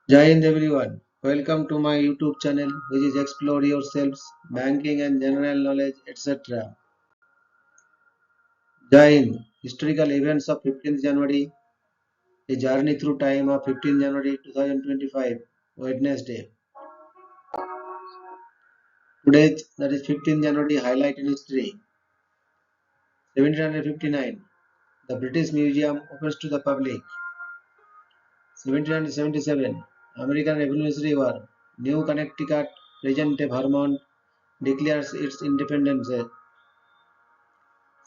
Jai Hind everyone. Welcome to my YouTube channel which is Explore Yourselves, Banking and General Knowledge etc. Jai Hind. Historical events of 15th January, a journey through time of 15th January 2025, Wednesday. Today, that is 15th January, highlight in history. 1759, the British Museum opens to the public. 1777, American Revolutionary War, New Connecticut, present-day Vermont, declares its independence.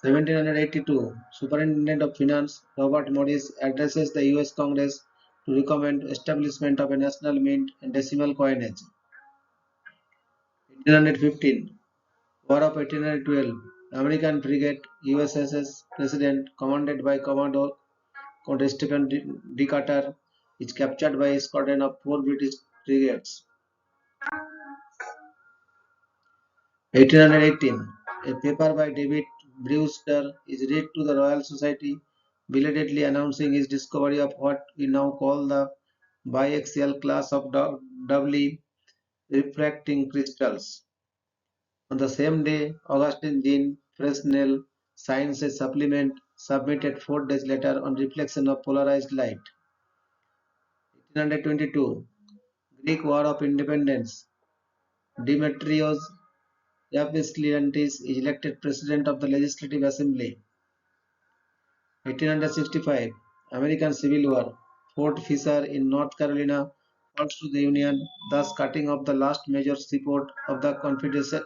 1782, Superintendent of Finance Robert Morris addresses the U.S. Congress to recommend establishment of a national mint and decimal coinage. 1815, War of 1812, American frigate USS President, commanded by Commodore Stephen Decatur, is captured by a squadron of 4 British frigates. 1818, a paper by David Brewster is read to the Royal Society, belatedly announcing his discovery of what we now call the biaxial class of doubly refracting crystals. On the same day, Augustine Jean Fresnel signs a supplement submitted 4 days later on reflection of polarized light. 1822, Greek War of Independence. Demetrios Epistoliantis is elected President of the Legislative Assembly. 1865, American Civil War. Fort Fisher in North Carolina falls to the Union, thus cutting off the last major seaport of the Confederacy.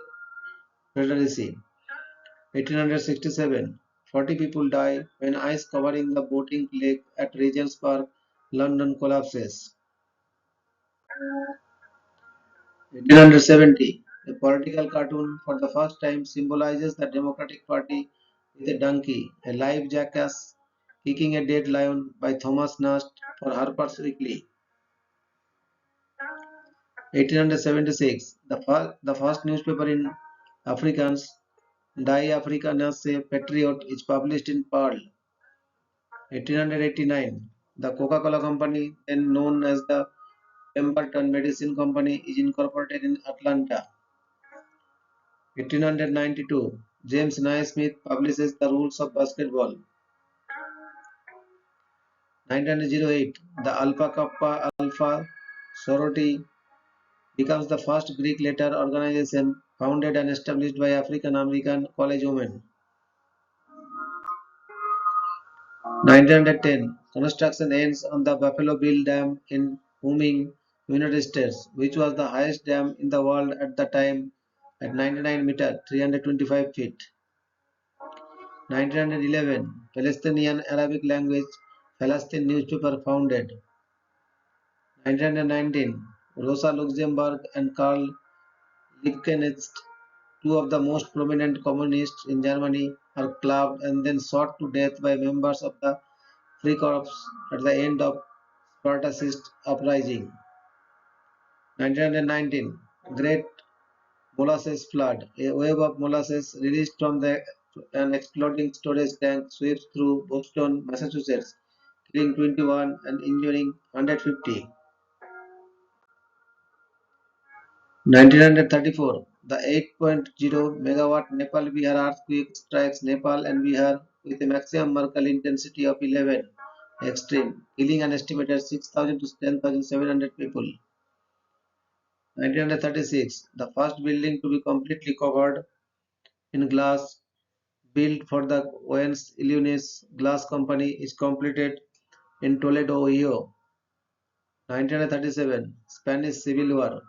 1867, 40 people die when ice covering the boating lake at Regent's Park, London collapses. 1870, a political cartoon for the first time symbolizes the Democratic Party with a donkey, a live jackass kicking a dead lion by Thomas Nast for Harper's Weekly. 1876, the first newspaper in Afrikaans, Die Afrikaanse Patriot, is published in Pearl. 1889, the Coca-Cola Company, then known as the Pemberton Medicine Company, is incorporated in Atlanta. 1892, James Naismith publishes The Rules of Basketball. 1908, the Alpha Kappa Alpha sorority becomes the first Greek letter organization founded and established by African American college women. 1910, construction ends on the Buffalo Bill Dam in Wyoming, United States, which was the highest dam in the world at the time at 99 meters, 325 feet. 1911, Palestinian Arabic language Palestine newspaper founded. 1919, Rosa Luxemburg and Karl Liebknecht, two of the most prominent communists in Germany, are clubbed and then shot to death by members of the Freikorps at the end of Spartacist uprising. 1919, Great Molasses Flood. A wave of molasses released from an exploding storage tank sweeps through Boston, Massachusetts, killing 21 and injuring 150. 1934, the 8.0 megawatt Nepal Bihar earthquake strikes Nepal and Bihar with a maximum Mercalli intensity of 11 extreme, killing an estimated 6,000 to 10,700 people. 1936, the first building to be completely covered in glass, built for the Owens Illinois Glass Company, is completed in Toledo, Ohio. 1937, Spanish Civil War.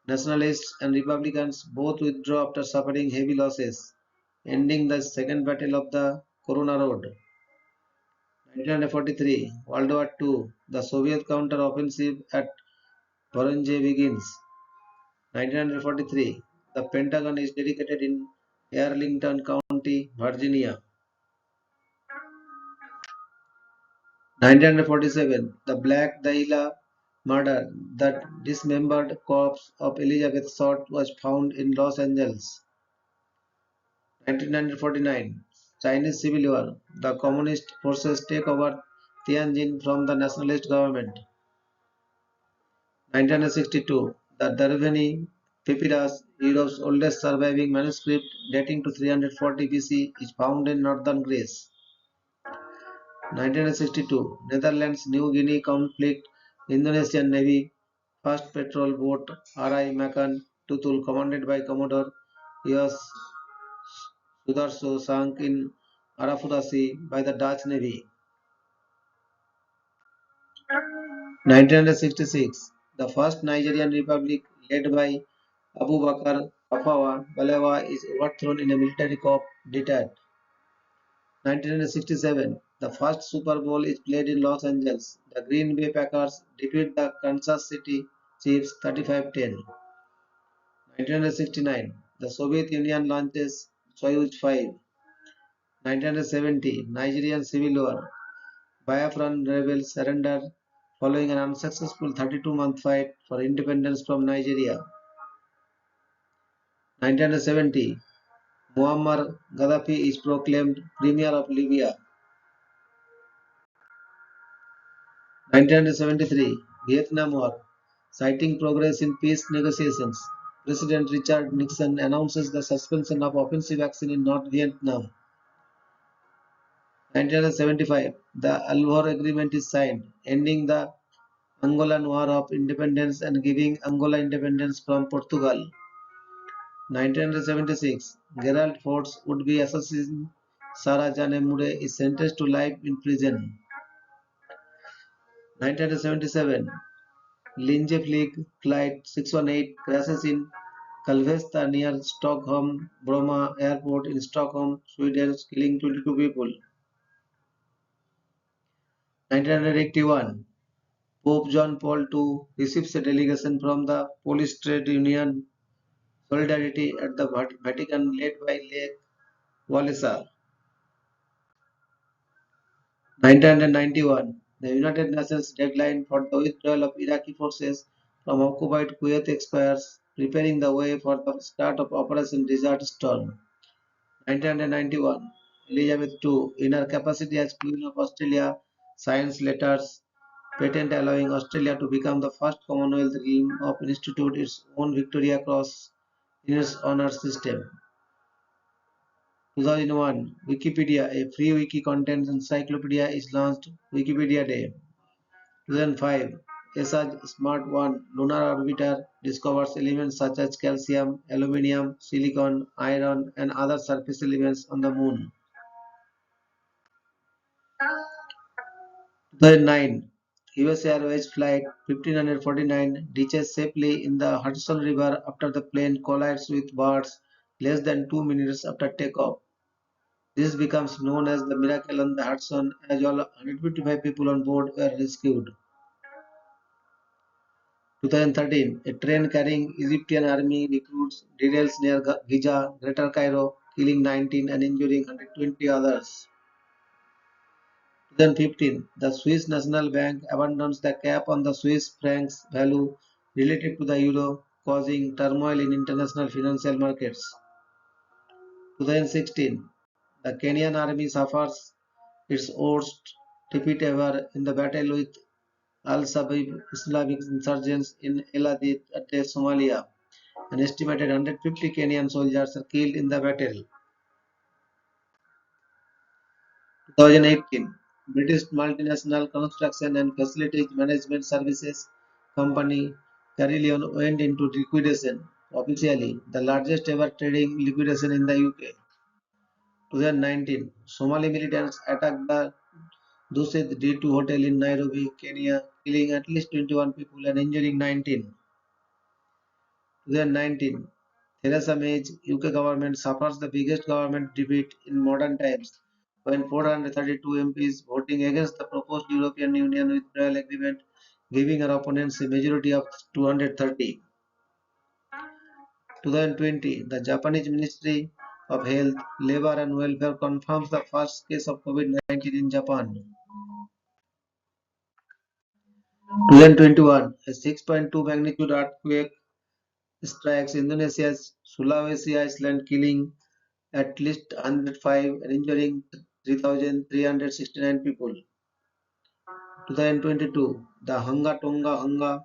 Nationalists and Republicans both withdraw after suffering heavy losses, ending the Second Battle of the Corona Road. 1943, World War II, the Soviet counter-offensive at Voronezh begins. 1943, the Pentagon is dedicated in Arlington County, Virginia. 1947, the Black Dahlia murder, the dismembered corpse of Elizabeth Short was found in Los Angeles. 1949, Chinese Civil War, the communist forces take over Tianjin from the nationalist government. 1962, the Darwini Papyrus, Europe's oldest surviving manuscript dating to 340 BC, is found in northern Greece. 1962, Netherlands New Guinea conflict, Indonesian Navy, first patrol boat R.I. Makan Tutul, commanded by Commodore U.S. Sudarso, sunk in Arafura Sea by the Dutch Navy. 1966, the first Nigerian republic led by Abubakar Tafawa Balewa is overthrown in a military coup d'etat. 1967, the first Super Bowl is played in Los Angeles. The Green Bay Packers defeat the Kansas City Chiefs 35-10. 1969, the Soviet Union launches Soyuz 5. 1970, Nigerian Civil War. Biafran rebels surrender following an unsuccessful 32-month fight for independence from Nigeria. 1970, Muammar Gaddafi is proclaimed Premier of Libya. 1973, Vietnam War. Citing progress in peace negotiations, President Richard Nixon announces the suspension of offensive action in North Vietnam. 1975, the Alvor Agreement is signed, ending the Angolan War of Independence and giving Angola independence from Portugal. 1976, Gerald Ford's would-be assassin Sarah Jane Mure is sentenced to life in prison. 1977, Linjeflyg Flight 618 crashes in Kallhästa near Stockholm Bromma Airport in Stockholm, Sweden, killing 22 people. 1981, Pope John Paul II receives a delegation from the Polish Trade Union Solidarity at the Vatican led by Lake Walesa. 1991, the United Nations deadline for the withdrawal of Iraqi forces from occupied Kuwait expires, preparing the way for the start of Operation Desert Storm. 1991, Elizabeth II, in her capacity as Queen of Australia, signs letters patent allowing Australia to become the first Commonwealth realm of institute its own Victoria Cross in its honour system. 2001, Wikipedia, a free wiki content encyclopedia, is launched. Wikipedia Day. 2005, ESA's Smart 1 lunar orbiter discovers elements such as calcium, aluminium, silicon, iron, and other surface elements on the moon. 2009, US Airways Flight 1549 ditches safely in the Hudson River after the plane collides with birds less than 2 minutes after takeoff. This becomes known as the miracle on the Hudson, as all 155 people on board were rescued. 2013, a train carrying Egyptian army recruits derails near Giza, Greater Cairo, killing 19 and injuring 120 others. 2015, the Swiss National Bank abandons the cap on the Swiss franc's value related to the euro, causing turmoil in international financial markets. 2016, the Kenyan army suffers its worst defeat ever in the battle with Al-Shabaab Islamic insurgents in El Adid, Somalia. An estimated 150 Kenyan soldiers are killed in the battle. 2018, British multinational construction and facilities management services company Carillion went into liquidation, officially the largest ever trading liquidation in the UK. 2019, Somali militants attacked the Dusit D2 hotel in Nairobi, Kenya, killing at least 21 people and injuring 19. 2019, Theresa May's UK government suffers the biggest government defeat in modern times when 432 MPs voting against the proposed European Union withdrawal agreement, giving her opponents a majority of 230. 2020, the Japanese Ministry of Health, Labour and Welfare confirms the first case of COVID-19 in Japan. 2021, a 6.2 magnitude earthquake strikes Indonesia's Sulawesi Island, killing at least 105 and injuring 3,369 people. 2022, the Hanga Tonga Hanga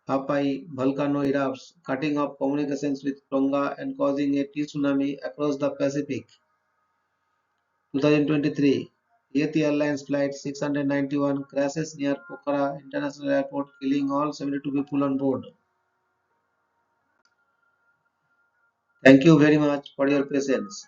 Hawaii volcano erupts, cutting off communications with Tonga and causing a tsunami across the Pacific. 2023, Yeti Airlines Flight 691 crashes near Pokhara International Airport, killing all 72 people on board. Thank you very much for your patience.